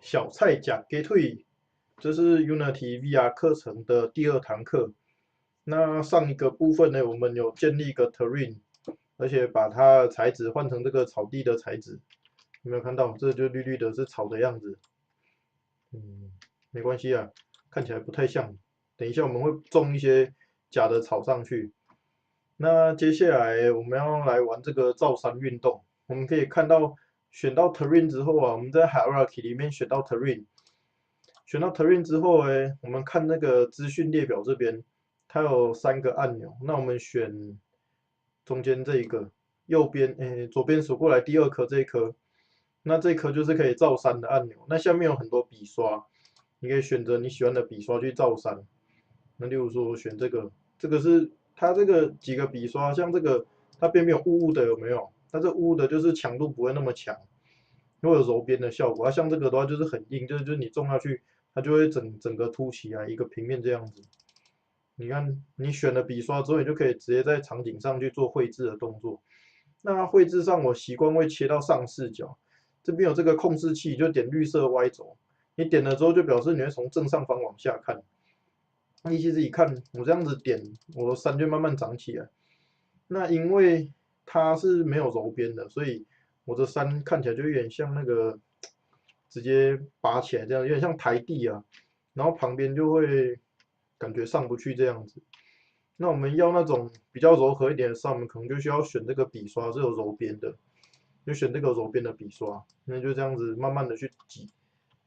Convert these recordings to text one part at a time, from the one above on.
小菜假鸡腿，这是 Unity VR 课程的第二堂课。那上一个部分呢，我们有建立一个 terrain，而且把它的材质换成这个草地的材质。有没有看到？这就绿绿的，是草的样子。没关系啊，看起来不太像。等一下我们会种一些假的草上去。那接下来我们要来玩这个造山运动。我们可以看到，选到 terrain 之后啊，我们在 hierarchy 里面选到 terrain，选到 terrain 之后，我们看那个资讯列表这边，它有3个按钮。那我们选中间这一个，右边，左边数过来第2颗这一颗，那这一颗就是可以造山的按钮。那下面有很多笔刷，你可以选择你喜欢的笔刷去造山。那例如说，我选这个，这个是它这个几个笔刷，像这个它边边有雾雾的，有没有？它这雾雾的就是强度不会那么强，会有柔边的效果。它像这个的话就是很硬，就是你种下去，它就会整个凸起来一个平面这样子。你看，你选了笔刷之后，你就可以直接在场景上去做绘制的动作。那绘制上，我习惯会切到上视角，这边有这个控制器，就点绿色 Y 轴。你点了之后，就表示你会从正上方往下看。你其实一看，我这样子点，我的山就慢慢长起来。那因为它是没有柔边的，所以我的山看起来就有点像那个直接拔起来这样，有点像台地啊。然后旁边就会感觉上不去这样子。那我们要那种比较柔和一点的山，我们可能就需要选这个笔刷是有柔边的，就选这个柔边的笔刷。那就这样子慢慢的去挤，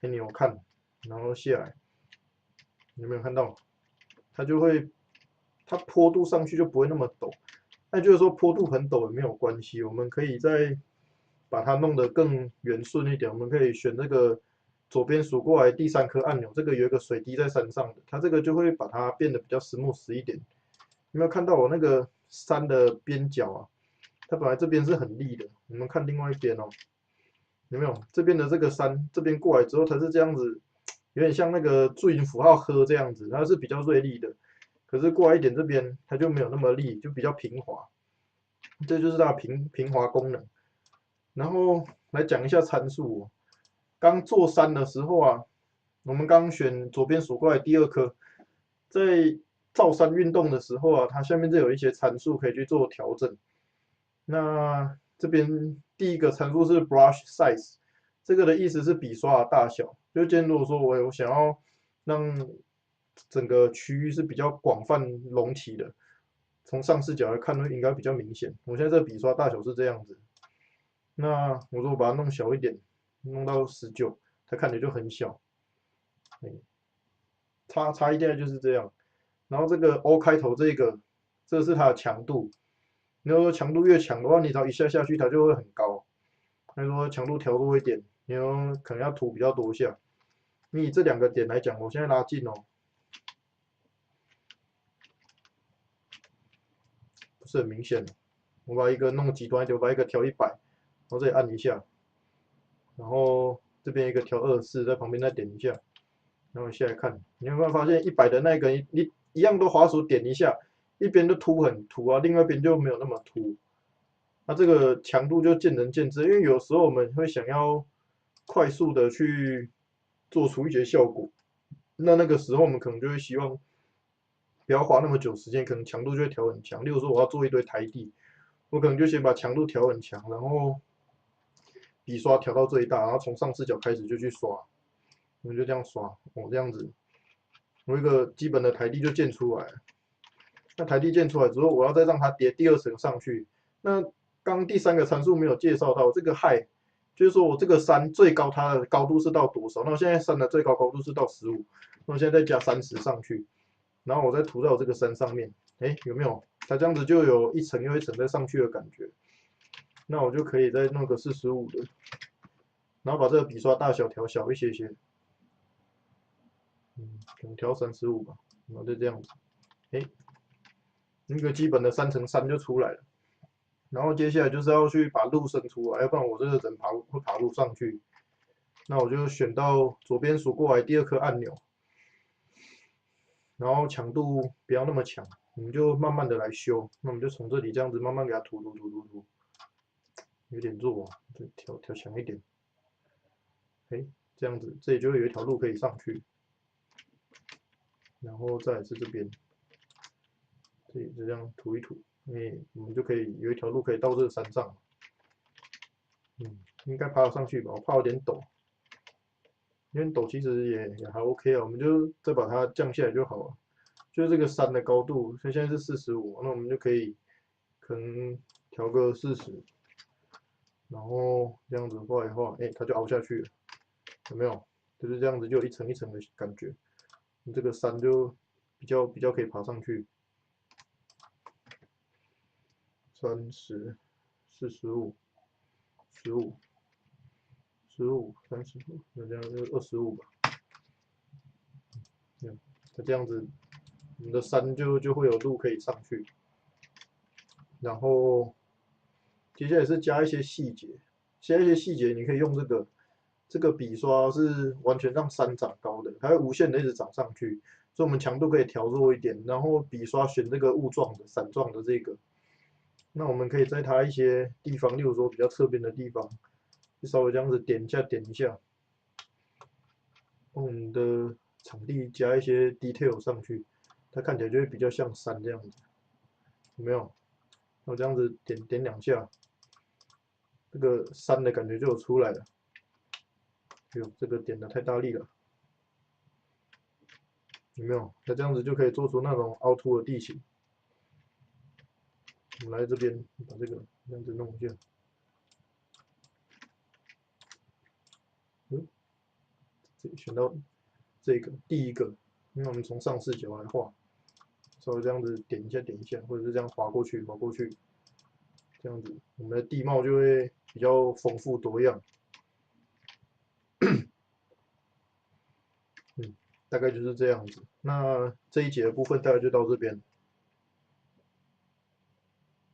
给你有看，然后下来，有没有看到？它就会，它坡度上去就不会那么陡。那就是说坡度很陡也没有关系，我们可以再把它弄得更圆顺一点。我们可以选这个左边数过来第3颗按钮，这个有一个水滴在山上的，它这个就会把它变得比较smooth一点。有没有看到我那个山的边角啊？它本来这边是很利的，我们看另外一边哦，有没有？这边的这个山这边过来之后，它是这样子，有点像那个注音符号呵这样子，它是比较锐利的。可是过来一点这边它就没有那么利，就比较平滑。这就是它的平滑功能。然后来讲一下参数哦。刚做山的时候啊，我们刚选左边数过来第2颗，在造山运动的时候啊，它下面这有一些参数可以去做调整。那这边第一个参数是 brush size，这个的意思是笔刷的大小。就今天如果说我想要让整个区域是比较广泛隆起的，从上视角来看呢，应该比较明显。我现在这个笔刷大小是这样子，那我如果把它弄小一点，弄到19，它看起来就很小。差一点就是这样。然后这个 O 开头这个，这是它的强度。你要说强度越强的话，你只要一下下去，它就会很高。那说强度调弱一点，你可能要涂比较多下。你以这2个点来讲，我现在拉近哦，不是很明显。我把一个弄极端一点，我把一个调100，然后这里按一下，然后这边一个调24，在旁边再点一下，然后下来看，你有没有发现100的那个你一样都滑鼠点一下，一边就凸很凸啊，另外一边就没有那么凸。那这个强度就见仁见智，因为有时候我们会想要快速的去做出一些效果，那个时候我们可能就会希望不要花那么久时间，可能强度就会调很强。例如说我要做一堆台地，我可能就先把强度调很强，然后笔刷调到最大，然后从上视角开始就去刷，我们就这样刷，这样子，我一个基本的台地就建出来了。那台地建出来之后，我要再让它叠第2层上去。那刚第3个参数没有介绍到，这个 height 就是说我这个山最高它的高度是到多少？那我现在山的最高高度是到15，那我现在再加30上去，然后我再涂到这个山上面，有没有？它这样子就有一层又一层再上去的感觉。那我就可以再弄个45的，然后把这个笔刷大小调小一些些，可能调35吧，然后就这样子，那个基本的3乘3就出来了。然后接下来就是要去把路生出来，要不然我这个人会爬路上去。那我就选到左边数过来第2颗按钮，然后强度不要那么强，我们就慢慢的来修。那我们就从这里这样子慢慢给它涂，有点弱啊，调强一点。这样子，这里就会有一条路可以上去，然后再来是这边，这里就这样涂一涂，我们就可以有一条路可以到这个山上，应该爬得上去吧？我怕有点陡，有点陡其实也还 OK 啊，我们就再把它降下来就好了。就是这个山的高度，所以现在是45，那我们就可以可能调个40，然后这样子画一画，它就凹下去了，有没有？就是这样子，就一层一层的感觉，你这个山就比较可以爬上去。30、45、15、35、那这样就25吧。那这样子，我们的山就会有路可以上去。然后接下来是加一些细节，加一些细节你可以用这个笔刷是完全让山长高的，它会无限的一直长上去，所以我们强度可以调弱一点，然后笔刷选这个雾状的、散状的这个，那我们可以在它一些地方，例如说比较侧边的地方，就稍微这样子点一下，点一下，我们的场地加一些 detail 上去，它看起来就会比较像山这样子，有没有？我这样子点两下，这个山的感觉就有出来了。哟，这个点的太大力了，有没有？那这样子就可以做出那种凹凸的地形。我们来这边把这个这样子弄一下，选到这个第一个，那我们从上视角来画，稍微这样子点一下点一下，或者是这样划过去划过去，这样子我们的地貌就会比较丰富多样。大概就是这样子。那这一节的部分大概就到这边。